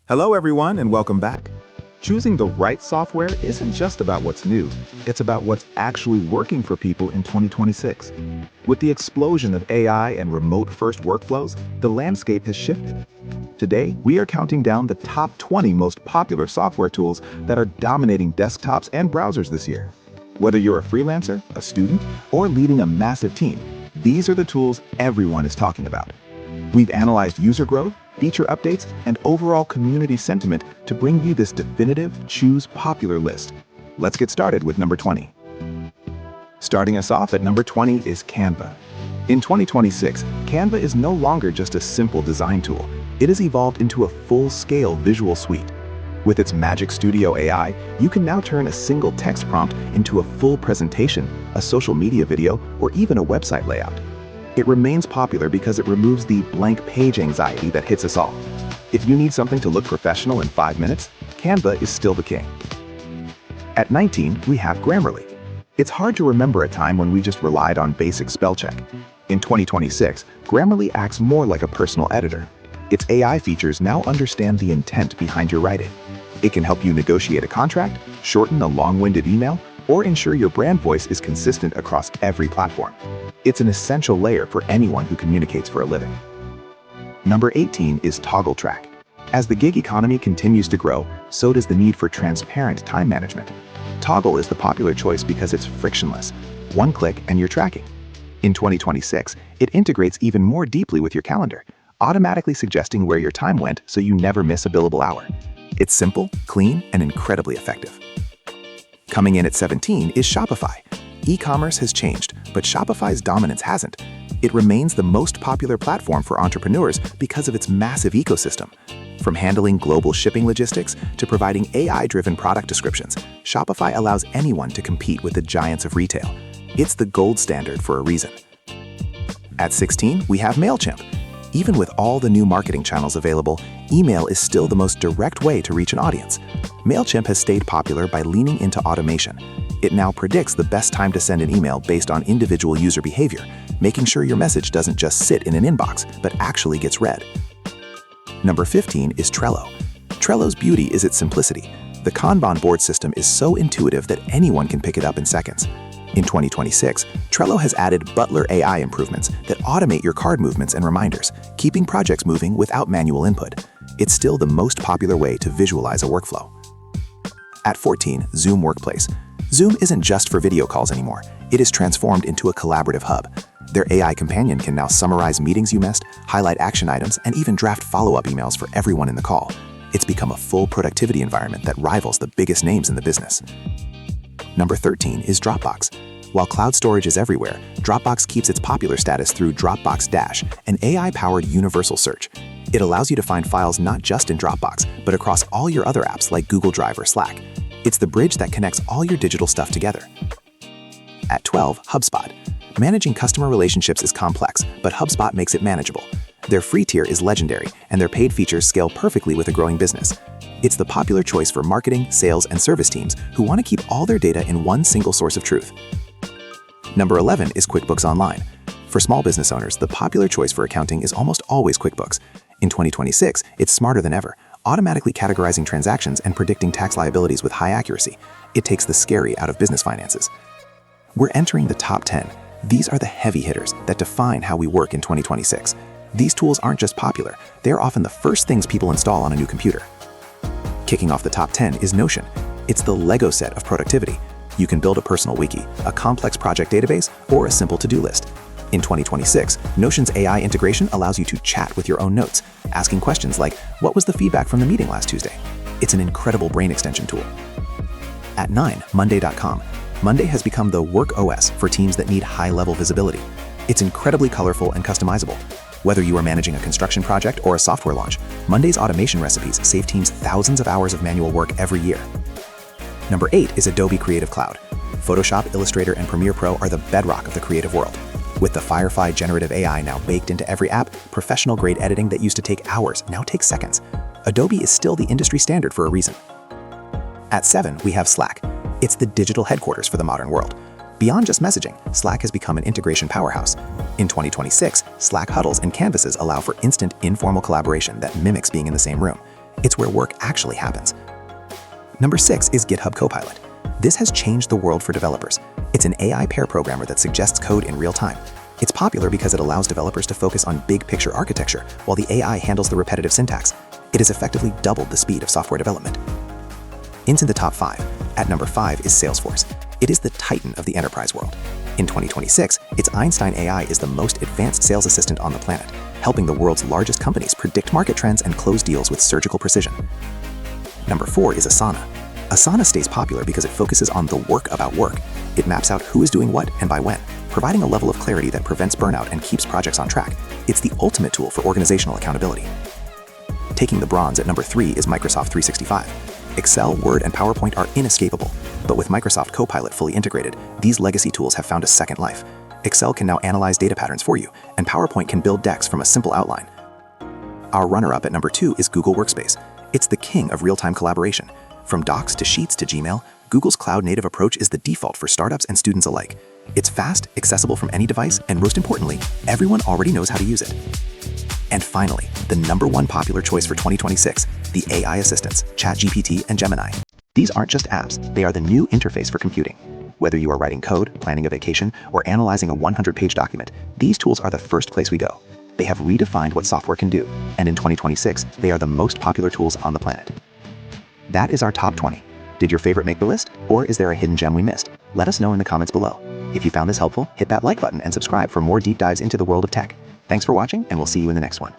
Hello everyone and welcome back. Choosing the right software isn't just about what's new, it's about what's actually working for people in 2026. With the explosion of AI and remote-first workflows, the landscape has shifted. Today, we are counting down the top 20 most popular software tools that are dominating desktops and browsers this year. Whether you're a freelancer, a student, or leading a massive team, these are the tools everyone is talking about. We've analyzed user growth, feature updates, and overall community sentiment to bring you this definitive Choose Popular list. Let's get started with number 20. Starting us off at number 20 is Canva. In 2026, Canva is no longer just a simple design tool. It has evolved into a full-scale visual suite. With its Magic Studio AI, you can now turn a single text prompt into a full presentation, a social media video, or even a website layout. It remains popular because it removes the blank page anxiety that hits us all. If you need something to look professional in 5 minutes, Canva is still the king. At 19, we have Grammarly. It's hard to remember a time when we just relied on basic spell check. In 2026, Grammarly acts more like a personal editor. Its AI features now understand the intent behind your writing. It can help you negotiate a contract, shorten a long-winded email, or ensure your brand voice is consistent across every platform. It's an essential layer for anyone who communicates for a living. Number 18 is Toggle Track. As the gig economy continues to grow, so does the need for transparent time management. Toggle is the popular choice because it's frictionless. One click and you're tracking. In 2026, it integrates even more deeply with your calendar, automatically suggesting where your time went so you never miss a billable hour. It's simple, clean, and incredibly effective. Coming in at 17 is Shopify. E-commerce has changed, but Shopify's dominance hasn't. It remains the most popular platform for entrepreneurs because of its massive ecosystem. From handling global shipping logistics to providing AI-driven product descriptions, Shopify allows anyone to compete with the giants of retail. It's the gold standard for a reason. At 16, we have MailChimp. Even with all the new marketing channels available, email is still the most direct way to reach an audience. MailChimp has stayed popular by leaning into automation. It now predicts the best time to send an email based on individual user behavior, making sure your message doesn't just sit in an inbox, but actually gets read. Number 15 is Trello. Trello's beauty is its simplicity. The Kanban board system is so intuitive that anyone can pick it up in seconds. In 2026, Trello has added Butler AI improvements that automate your card movements and reminders, keeping projects moving without manual input. It's still the most popular way to visualize a workflow. At 14, Zoom Workplace. Zoom isn't just for video calls anymore. It is transformed into a collaborative hub. Their AI companion can now summarize meetings you missed, highlight action items, and even draft follow-up emails for everyone in the call. It's become a full productivity environment that rivals the biggest names in the business. Number 13 is Dropbox. While cloud storage is everywhere, Dropbox keeps its popular status through Dropbox Dash, an AI-powered universal search. It allows you to find files not just in Dropbox, but across all your other apps like Google Drive or Slack. It's the bridge that connects all your digital stuff together. At 12, HubSpot. Managing customer relationships is complex, but HubSpot makes it manageable. Their free tier is legendary, and their paid features scale perfectly with a growing business. It's the popular choice for marketing, sales, and service teams who want to keep all their data in one single source of truth. Number 11 is QuickBooks Online. For small business owners, the popular choice for accounting is almost always QuickBooks. In 2026, it's smarter than ever, automatically categorizing transactions and predicting tax liabilities with high accuracy. It takes the scary out of business finances. We're entering the top 10. These are the heavy hitters that define how we work in 2026. These tools aren't just popular, they're often the first things people install on a new computer. Kicking off the top 10 is Notion. It's the Lego set of productivity. You can build a personal wiki, a complex project database, or a simple to-do list. In 2026, Notion's AI integration allows you to chat with your own notes, asking questions like, what was the feedback from the meeting last Tuesday? It's an incredible brain extension tool. At 9, Monday.com. Monday has become the work OS for teams that need high-level visibility. It's incredibly colorful and customizable. Whether you are managing a construction project or a software launch, Monday's automation recipes save teams thousands of hours of manual work every year. Number 8 is Adobe Creative Cloud. Photoshop, Illustrator, and Premiere Pro are the bedrock of the creative world. With the Firefly generative AI now baked into every app, professional-grade editing that used to take hours now takes seconds. Adobe is still the industry standard for a reason. At 7, we have Slack. It's the digital headquarters for the modern world. Beyond just messaging, Slack has become an integration powerhouse. In 2026, Slack huddles and canvases allow for instant, informal collaboration that mimics being in the same room. It's where work actually happens. Number 6 is GitHub Copilot. This has changed the world for developers. It's an AI pair programmer that suggests code in real time. It's popular because it allows developers to focus on big picture architecture while the AI handles the repetitive syntax. It has effectively doubled the speed of software development. Into the top 5. At number 5 is Salesforce. It is the titan of the enterprise world. In 2026, its Einstein AI is the most advanced sales assistant on the planet, helping the world's largest companies predict market trends and close deals with surgical precision. Number 4 is Asana. Asana stays popular because it focuses on the work about work. It maps out who is doing what and by when, providing a level of clarity that prevents burnout and keeps projects on track. It's the ultimate tool for organizational accountability. Taking the bronze at number 3 is Microsoft 365. Excel, Word, and PowerPoint are inescapable, but with Microsoft Copilot fully integrated, these legacy tools have found a second life. Excel can now analyze data patterns for you, and PowerPoint can build decks from a simple outline. Our runner-up at number 2 is Google Workspace. It's the king of real-time collaboration. From Docs to Sheets to Gmail, Google's cloud-native approach is the default for startups and students alike. It's fast, accessible from any device, and most importantly, everyone already knows how to use it. And finally, the number 1 popular choice for 2026, the AI assistants, ChatGPT and Gemini. These aren't just apps, they are the new interface for computing. Whether you are writing code, planning a vacation, or analyzing a 100-page document, these tools are the first place we go. They have redefined what software can do, and in 2026, they are the most popular tools on the planet. That is our top 20. Did your favorite make the list? Or is there a hidden gem we missed? Let us know in the comments below. If you found this helpful, hit that like button and subscribe for more deep dives into the world of tech. Thanks for watching, and we'll see you in the next one.